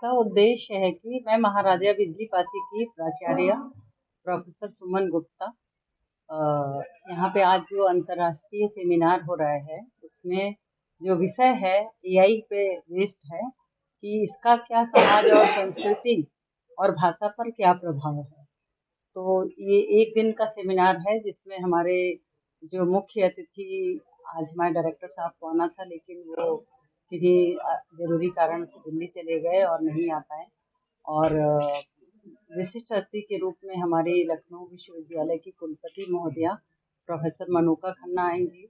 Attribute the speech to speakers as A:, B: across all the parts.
A: इसका उद्देश्य है कि मैं महाराजा विजलीपाती की प्राचार्य प्रोफेसर सुमन गुप्ता यहाँ पे आज जो अंतर्राष्ट्रीय सेमिनार हो रहा है उसमें जो विषय है एआई पे बेस्ड है कि इसका क्या समाज और संस्कृति और भाषा पर क्या प्रभाव है। तो ये एक दिन का सेमिनार है जिसमें हमारे जो मुख्य अतिथि, आज हमारे डायरेक्टर साहब को आना था लेकिन वो किसी जरूरी कारण से दिल्ली चले गए और नहीं आ पाए। और विशिष्ट अतिथि के रूप में हमारी लखनऊ विश्वविद्यालय की कुलपति महोदया प्रोफेसर मनुका खन्ना आएंगी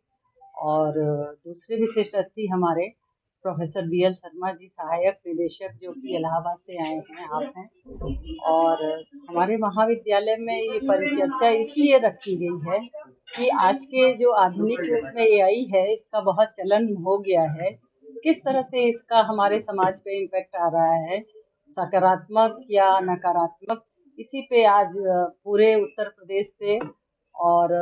A: और दूसरे विशिष्ट अतिथि हमारे प्रोफेसर बीएल शर्मा जी, सहायक निदेशक, जो कि इलाहाबाद से आए हैं, आप हैं। और हमारे महाविद्यालय में ये परिचर्चा इसलिए रखी गई है कि आज के जो आधुनिक युग में एआई है इसका बहुत चलन हो गया है, किस तरह से इसका हमारे समाज पे इम्पैक्ट आ रहा है, सकारात्मक या नकारात्मक, इसी पे आज पूरे उत्तर प्रदेश से और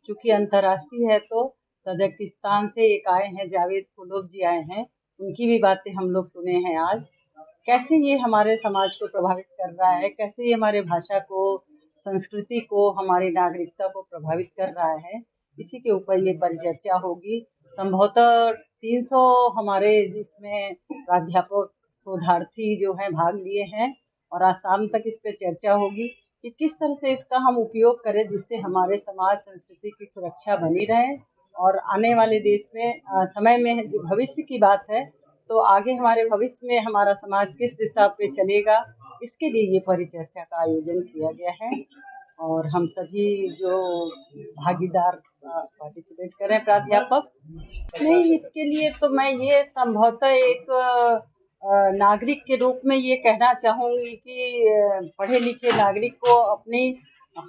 A: चूंकि अंतर्राष्ट्रीय है तो तजाकिस्तान से एक आए हैं, जावेद फुलोव जी आए हैं, उनकी भी बातें हम लोग सुने हैं आज। कैसे ये हमारे समाज को प्रभावित कर रहा है, कैसे ये हमारे भाषा को, संस्कृति को, हमारी नागरिकता को प्रभावित कर रहा है, इसी के ऊपर ये परिचर्चा होगी। संभवतः 300 हमारे जिसमें प्राध्यापक शोधार्थी जो हैं भाग लिए हैं और आज शाम तक इस पर चर्चा होगी कि किस तरह से इसका हम उपयोग करें जिससे हमारे समाज संस्कृति की सुरक्षा बनी रहे और आने वाले देश में समय में जो भविष्य की बात है तो आगे हमारे भविष्य में हमारा समाज किस दिशा पे चलेगा, इसके लिए ये परिचर्चा का आयोजन किया गया है। और हम सभी जो भागीदार पार्टिसिपेट करें, प्राध्यापक नहीं, इसके लिए तो मैं ये संभवतः एक नागरिक के रूप में ये कहना चाहूँगी कि पढ़े लिखे नागरिक को अपनी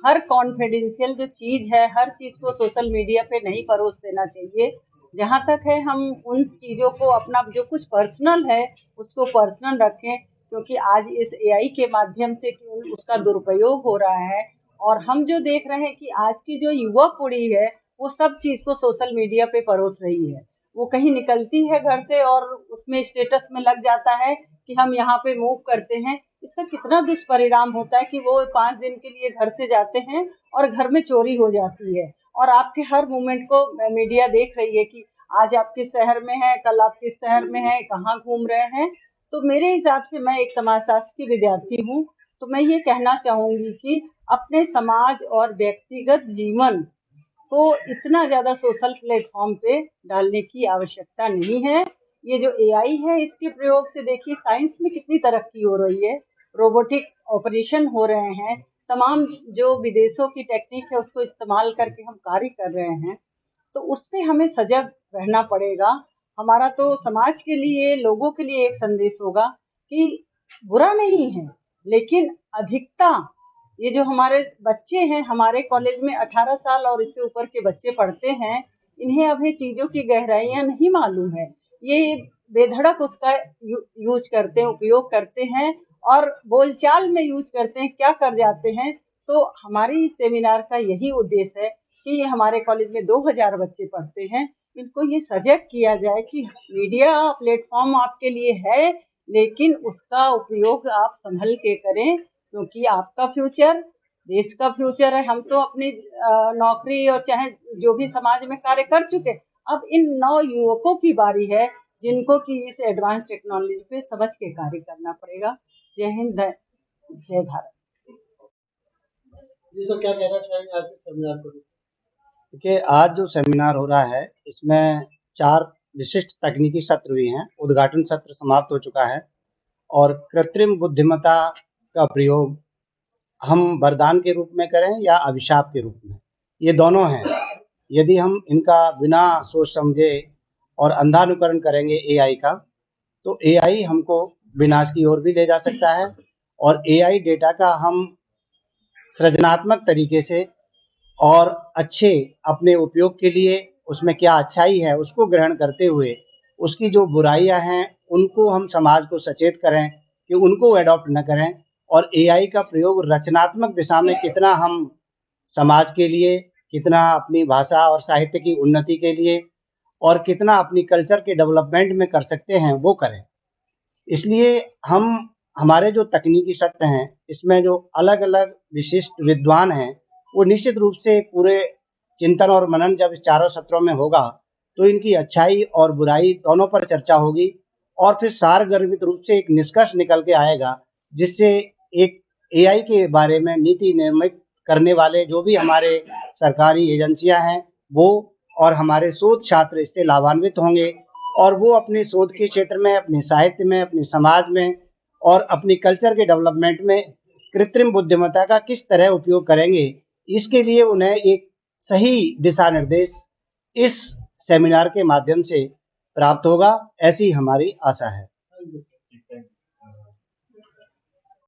A: हर कॉन्फिडेंशियल जो चीज़ है, हर चीज़ को सोशल मीडिया पे नहीं परोस देना चाहिए। जहाँ तक है हम उन चीज़ों को, अपना जो कुछ पर्सनल है उसको पर्सनल रखें, क्योंकि आज इस एआई के माध्यम से उसका दुरुपयोग हो रहा है और हम जो देख रहे हैं कि आज की जो युवा पीढ़ी है वो सब चीज़ को सोशल मीडिया पे परोस रही है। वो कहीं निकलती है घर से और उसमें स्टेटस में लग जाता है कि हम यहाँ पे मूव करते हैं। इसका कितना दुष्परिणाम होता है कि वो 5 दिन के लिए घर से जाते हैं और घर में चोरी हो जाती है और आपके हर मूवमेंट को मीडिया देख रही है कि आज आप किस शहर में हैं, कल आप किस शहर में हैं, कहाँ घूम रहे हैं। तो मेरे हिसाब से, मैं एक समाजशास्त्र की विद्यार्थी हूँ, तो मैं ये कहना चाहूंगी कि अपने समाज और व्यक्तिगत जीवन को इतना ज्यादा सोशल प्लेटफॉर्म पे डालने की आवश्यकता नहीं है। ये जो एआई है इसके प्रयोग से देखिए साइंस में कितनी तरक्की हो रही है, रोबोटिक ऑपरेशन हो रहे हैं, तमाम जो विदेशों की टेक्निक है उसको इस्तेमाल करके हम कार्य कर रहे हैं। तो उस पे हमें सजग रहना पड़ेगा। हमारा तो समाज के लिए, लोगों के लिए एक संदेश होगा कि बुरा नहीं है, लेकिन अधिकता, ये जो हमारे बच्चे हैं, हमारे कॉलेज में 18 साल और इससे ऊपर के बच्चे पढ़ते हैं, इन्हें अभी चीजों की गहराइयां नहीं मालूम है। ये बेधड़क उसका यूज करते हैं, उपयोग करते हैं और बोलचाल में यूज करते हैं, क्या कर जाते हैं। तो हमारी सेमिनार का यही उद्देश्य है कि ये हमारे कॉलेज में 2000 बच्चे पढ़ते हैं, इनको ये सजग किया जाए कि मीडिया प्लेटफॉर्म आपके लिए है, लेकिन उसका उपयोग आप संभल के करें, क्योंकि आपका फ्यूचर, देश का फ्यूचर है। हम तो अपनी नौकरी और चाहे जो भी समाज में कार्य कर चुके, अब इन नौ युवकों की बारी है जिनको कि इस एडवांस टेक्नोलॉजी पे समझ के कार्य करना पड़ेगा। जय हिंद, जय भारत।
B: जी, तो क्या कहना चाहेंगे आज के सेमिनार को? देखिए, आज जो सेमिनार हो रहा है इसमें 4 विशिष्ट तकनीकी सत्र हुए हैं। उद्घाटन सत्र समाप्त हो चुका है और कृत्रिम बुद्धिमत्ता का प्रयोग हम वरदान के रूप में करें या अभिशाप के रूप में, ये दोनों हैं। यदि हम इनका बिना सोच समझे और अंधानुकरण करेंगे एआई का, तो एआई हमको विनाश की ओर भी ले जा सकता है और एआई डेटा का हम सृजनात्मक तरीके से और अच्छे अपने उपयोग के लिए उसमें क्या अच्छाई है उसको ग्रहण करते हुए उसकी जो बुराइयां हैं उनको हम समाज को सचेत करें कि उनको अडॉप्ट न करें, और एआई का प्रयोग रचनात्मक दिशा में कितना हम समाज के लिए, कितना अपनी भाषा और साहित्य की उन्नति के लिए और कितना अपनी कल्चर के डेवलपमेंट में कर सकते हैं वो करें। इसलिए हम हमारे जो तकनीकी सत्र हैं, इसमें जो अलग-अलग विशिष्ट विद्वान हैं, वो निश्चित रूप से पूरे चिंतन और मनन जब इस चारों सत्रों में होगा, तो इनकी अच्छाई और बुराई दोनों पर चर्चा होगी और फिर सारगर्भित रूप से एक निष्कर्ष निकल के आएगा, जिससे एक एआई के बारे में नीति निर्मित करने वाले जो भी हमारे सरकारी एजेंसियां हैं, वो और हमारे शोध छात्र इससे लाभान्वित होंगे और वो अपने शोध के क्षेत्र में, अपने साहित्य में, अपने समाज में और अपनी कल्चर के डेवलपमेंट में कृत्रिम बुद्धिमत्ता का किस तरह उपयोग करेंगे, इसके लिए उन्हें एक सही दिशा निर्देश इस सेमिनार के माध्यम से प्राप्त होगा, ऐसी हमारी आशा है।